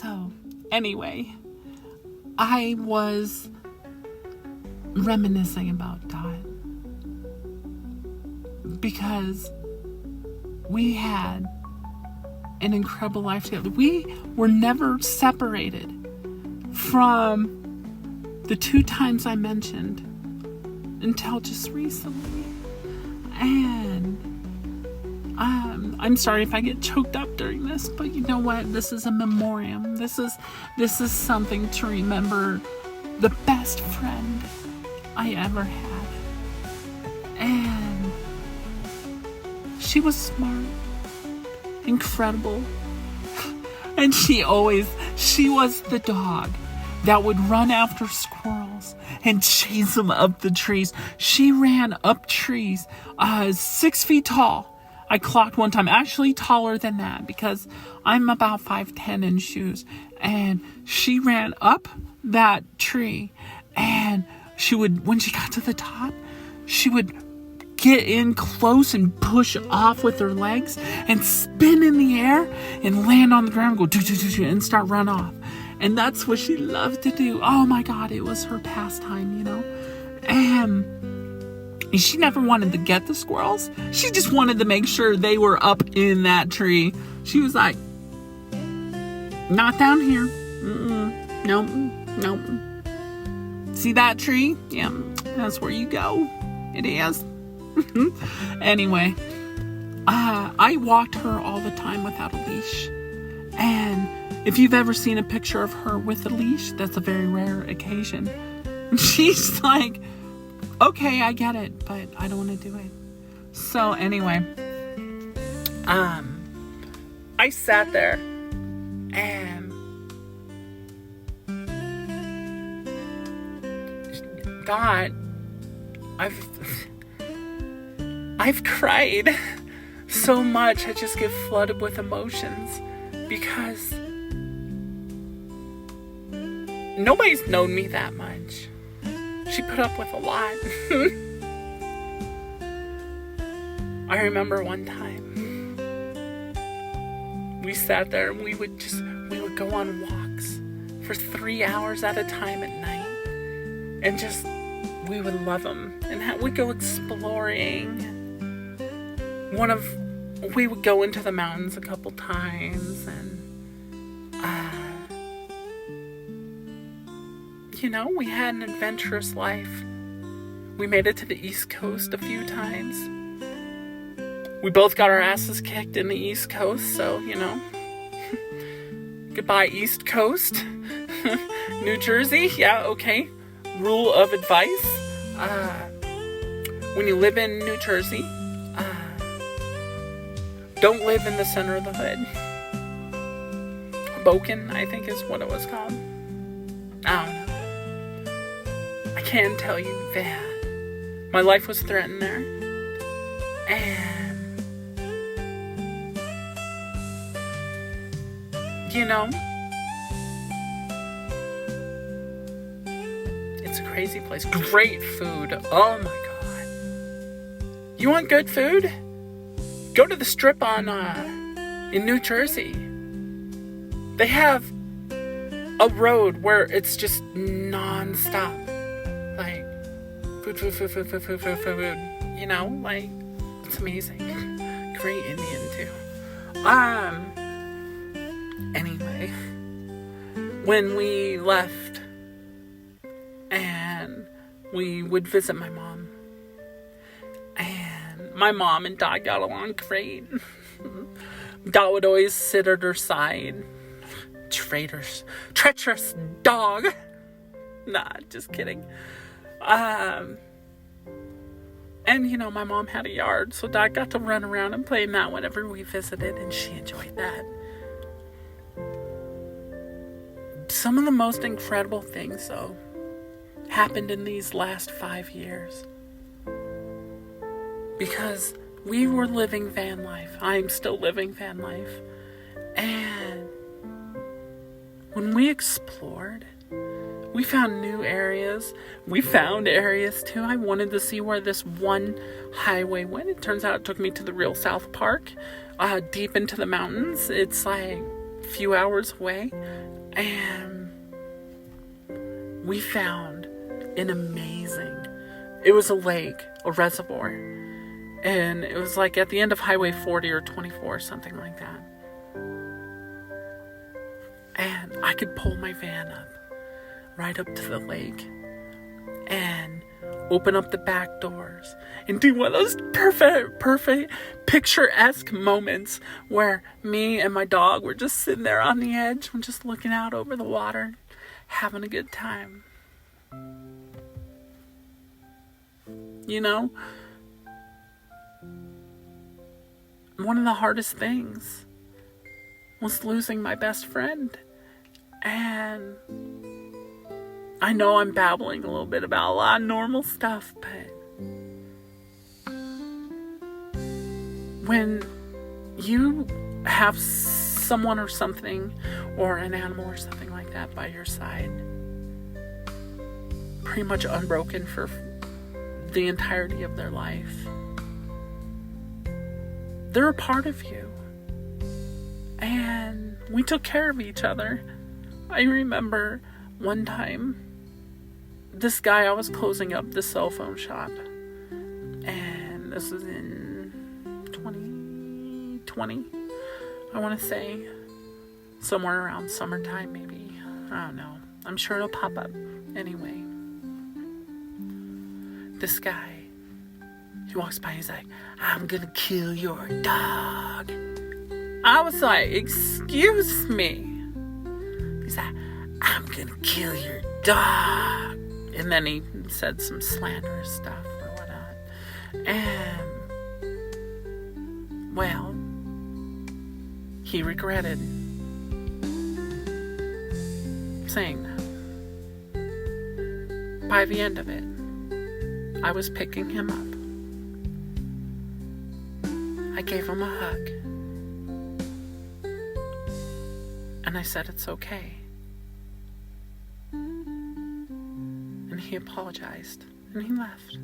So, anyway, I was reminiscing about Dot because we had an incredible life together. We were never separated from the 2 times I mentioned until just recently. And I'm sorry if I get choked up during this, but you know what? This is a memoriam. This is something to remember the best friend I ever had. And she was smart, incredible, and she was the dog that would run after squirrels and chase them up the trees. She ran up trees 6 feet tall. I clocked one time, actually taller than that because I'm about 5'10" in shoes. And she ran up that tree, and when she got to the top, she would get in close and push off with her legs and spin in the air and land on the ground and go do and start run off. And that's what she loved to do. Oh my God, it was her pastime, And she never wanted to get the squirrels. She just wanted to make sure they were up in that tree. She was like, not down here. Nope. See that tree? Yeah, that's where you go. It is. Anyway, I walked her all the time without a leash. And if you've ever seen a picture of her with a leash, that's a very rare occasion. She's like, okay, I get it, but I don't want to do it. So anyway, I sat there and God, I've cried so much. I just get flooded with emotions because nobody's known me that much. She put up with a lot. I remember one time we sat there and we would go on walks for 3 hours at a time at night, and we would love them, and we'd go exploring. We would go into the mountains a couple times, and we had an adventurous life. We made it to the East Coast a few times. We both got our asses kicked in the East Coast, so, Goodbye, East Coast. New Jersey, yeah, okay. Rule of advice. When you live in New Jersey, don't live in the center of the hood. Hoboken, I think is what it was called. I don't know. I can tell you that my life was threatened there. And, it's a crazy place. Great food. Oh my God. You want good food? Go to the Strip in New Jersey. They have a road where it's just non-stop. Like, food. It's amazing. Great Indian, too. Anyway, when we left and we would visit my mom, and my mom and Dot got along great. Dot would always sit at her side. Treacherous dog. Nah, just kidding. And my mom had a yard, so Dot got to run around and play in that whenever we visited, and she enjoyed that. Some of the most incredible things, though, happened in these last 5 years. Because we were living van life. I'm still living van life. And when we explored, we found new areas. We found areas too. I wanted to see where this one highway went. It turns out it took me to the real South Park, deep into the mountains. It's like few hours away, and we found an amazing, it was a lake, a reservoir, and it was like at the end of Highway 40 or 24, something like that. And I could pull my van up, right up to the lake, and open up the back doors, and do one of those perfect, picturesque moments where me and my dog were just sitting there on the edge, and just looking out over the water, having a good time. You know, one of the hardest things was losing my best friend. And I know I'm babbling a little bit about a lot of normal stuff, but when you have someone or something, or an animal or something like that by your side, pretty much unbroken for the entirety of their life, they're a part of you. And we took care of each other. I remember one time, this guy, I was closing up the cell phone shop, and this was in 2020, I want to say, somewhere around summertime, maybe, I don't know, I'm sure it'll pop up. Anyway, this guy, he walks by, he's like, "I'm gonna kill your dog." I was like, "Excuse me?" He's like, "I'm gonna kill your dog." And then he said some slanderous stuff or whatnot. And, well, he regretted saying that. By the end of it, I was picking him up. I gave him a hug. And I said, "It's okay." And he apologized. And he left.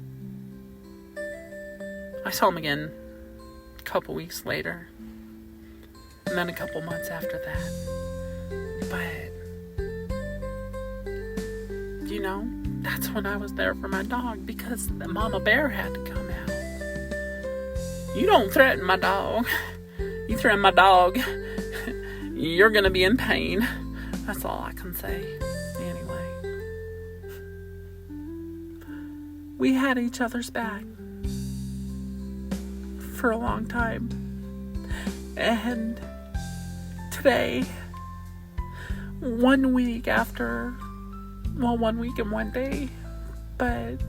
I saw him again a couple weeks later. And then a couple months after that. But, you know, that's when I was there for my dog, because the mama bear had to come out. You don't threaten my dog. You threaten my dog, you're gonna be in pain. That's all I can say. Anyway, we had each other's back for a long time. And today, 1 week after, well, 1 week and 1 day, but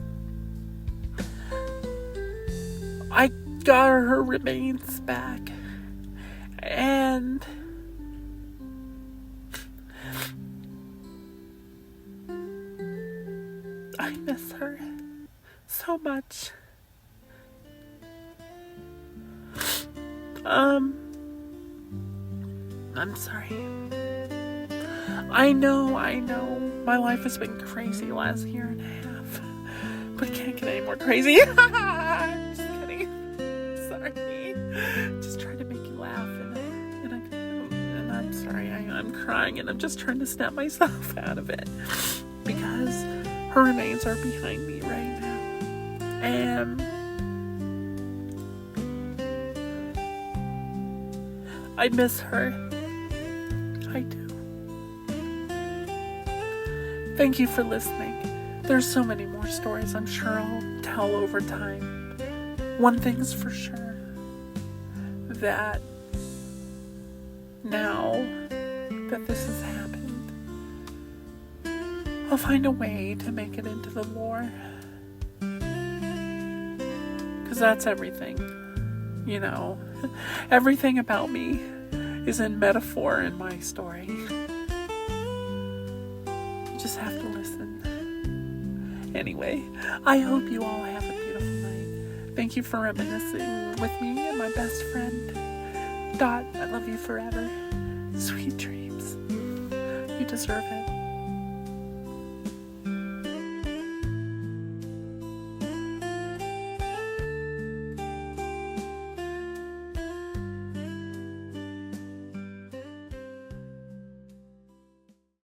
I got her remains back. And I miss her so much. I'm sorry. I know, my life has been crazy last year and a half, but it can't get any more crazy. I'm just kidding. Sorry. Just trying to make you laugh, and I'm sorry. I'm crying, and I'm just trying to snap myself out of it, because her remains are behind me right now, and I miss her. I do. Thank you for listening. There's so many more stories I'm sure I'll tell over time. One thing's for sure, that now that this has happened, I'll find a way to make it into the lore. Because that's everything. You know, everything about me is in metaphor in my story. You just have to listen. Anyway, I hope you all have a beautiful night. Thank you for reminiscing with me and my best friend. Dot, I love you forever. Sweet dreams. You deserve it.